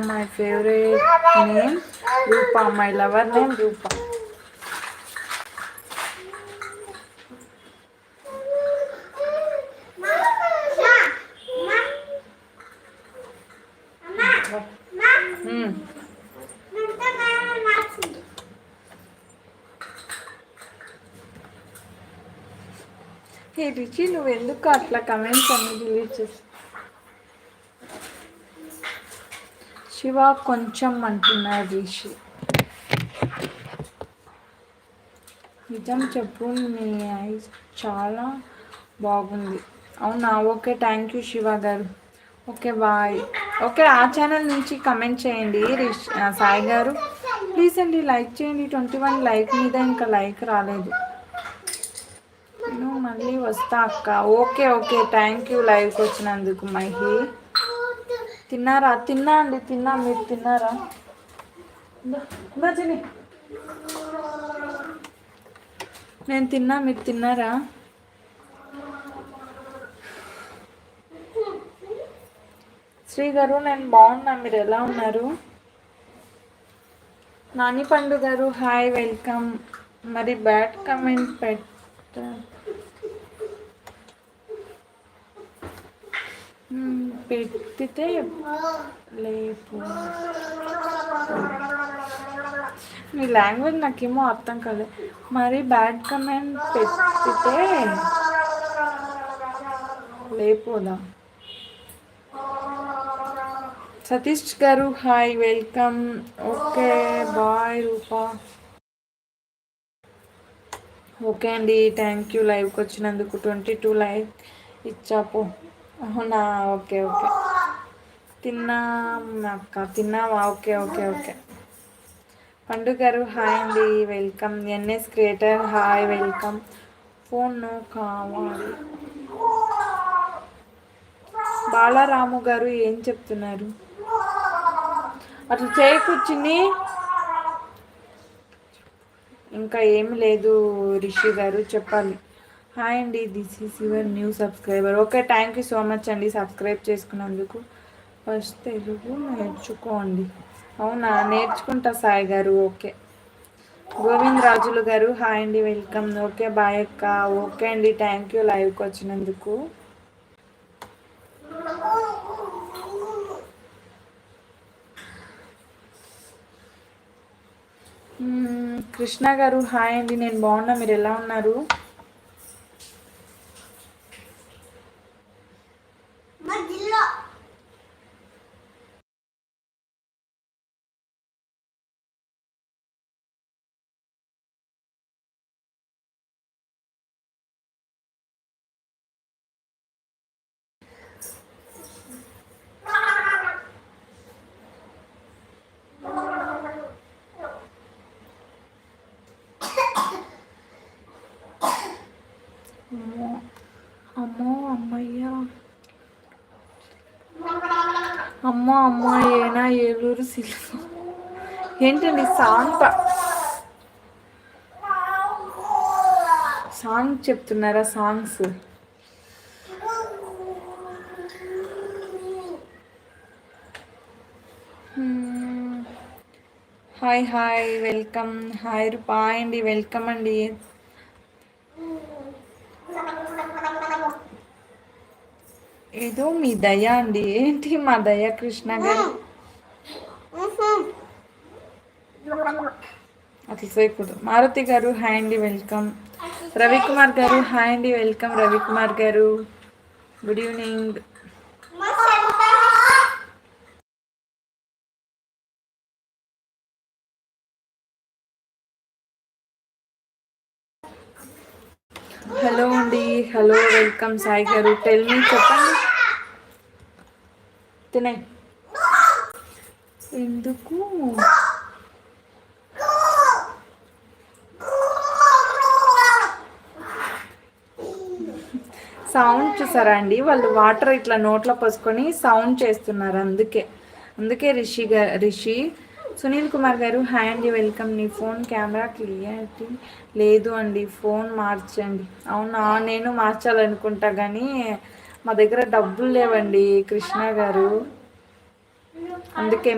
My favourite name Rupa, my lover name Rupa. Hey Richi, నువ్వు ఎందుకు అట్లా కమెంట్స్ అన్ని డిలీట్ చేసి? శివ కొంచెం అంటున్నాడు రిషి. నిజం చెప్పు, నీ ఐస్ చాలా బాగుంది. అవునా? ఓకే, థ్యాంక్ యూ శివ గారు. Okay bye. ఓకే, ఆ ఛానల్ నుంచి కమెంట్ చేయండి సాయి గారు. ప్లీజ్ అండి లైక్ చేయండి. 21 లైక్ మీద ఇంకా లైక్ రాలేదు. నేను మళ్ళీ వస్తా అక్క. ఓకే ఓకే, థ్యాంక్ యూ లైవ్కి వచ్చినందుకు మహి. తిన్నారా? తిన్నా అండి, తిన్నా. మీరు తిన్నారా? నేను తిన్నా, మీరు తిన్నారా? శ్రీ గారు నేను బాగున్నా, మీరు ఎలా ఉన్నారు? నాని పండు గారు హాయ్, వెల్కమ్. మరి బ్యాడ్ కమెంట్ పెట్టితే లేపు. మీ లాంగ్వేజ్ నాకేమో అర్థం కాలేదు. మరి బ్యాడ్ కమెంట్ పెట్టితే లేపోదా? సతీష్ గారు హాయ్, వెల్కమ్. ఓకే బాయ్ రూపా. ఓకే అండి, థ్యాంక్ యూ లైవ్కి వచ్చినందుకు. 22 లైక్ ఇచ్చాపు. అవునా? ఓకే ఓకే, తిన్నా అక్క. తిన్నావా? Okay okay okay. పండు గారు హాయ్ అండి, welcome. NS creator hi, welcome. Phone కావాలి. బాలరాము గారు ఏం చెప్తున్నారు? అట్లా చేయకూర్చుని ఇంకా ఏమి లేదు రిషి గారు, చెప్పాలి. హాయ్ అండి, this is your new subscriber. Okay, thank you so much అండి సబ్స్క్రైబ్ చేసుకున్నందుకు. ఫస్ట్ తెలుగు నేర్చుకోండి. అవునా? నేర్చుకుంటా సాయి గారు. ఓకే. గోవింద్ రాజులు గారు హాయ్ అండి, వెల్కమ్. ఓకే బాయ్ అక్క. ఓకే అండి, థ్యాంక్ యూ లైవ్కి వచ్చినందుకు. కృష్ణ గారు హాయ్ అండి, నేను బాగున్నా, మీరు ఎలా ఉన్నారు? అమ్మో అమ్మయ్యా, అమ్మో అమ్మాయేనా ఏలూరు సిల్వ. ఏంటండి సాంగ్ చెప్తున్నారా? Songs hi hi, welcome. Hi Rupa అండి, వెల్కమ్ అండి. ఏదో మీ దయ అండి. ఏంటి మా దయ? కృష్ణ గారు అట్లా చేయకూడదు. మారుతి గారు హాయ్ అండి, వెల్కమ్. రవికుమార్ గారు హాయ్ అండి, వెల్కమ్. రవికుమార్ గారు గుడ్ ఈవినింగ్. హలో అండి, హలో, వెల్కమ్. సాయి గారు టెల్ మీ, చెప్పండి. తినే ఎందుకు సౌండ్ చూసారా అండి? వాళ్ళు వాటర్ ఇట్లా నోట్లో పోసుకొని సౌండ్ చేస్తున్నారు. అందుకే రిషి. సునీల్ కుమార్ గారు హాయ్ అండి, వెల్కమ్. నీ ఫోన్ కెమెరా క్లియరిటీ లేదు అండి, ఫోన్ మార్చండి. అవునా? నేను మార్చాలనుకుంటా కానీ మా దగ్గర డబ్బులు లేవండి కృష్ణ గారు, అందుకే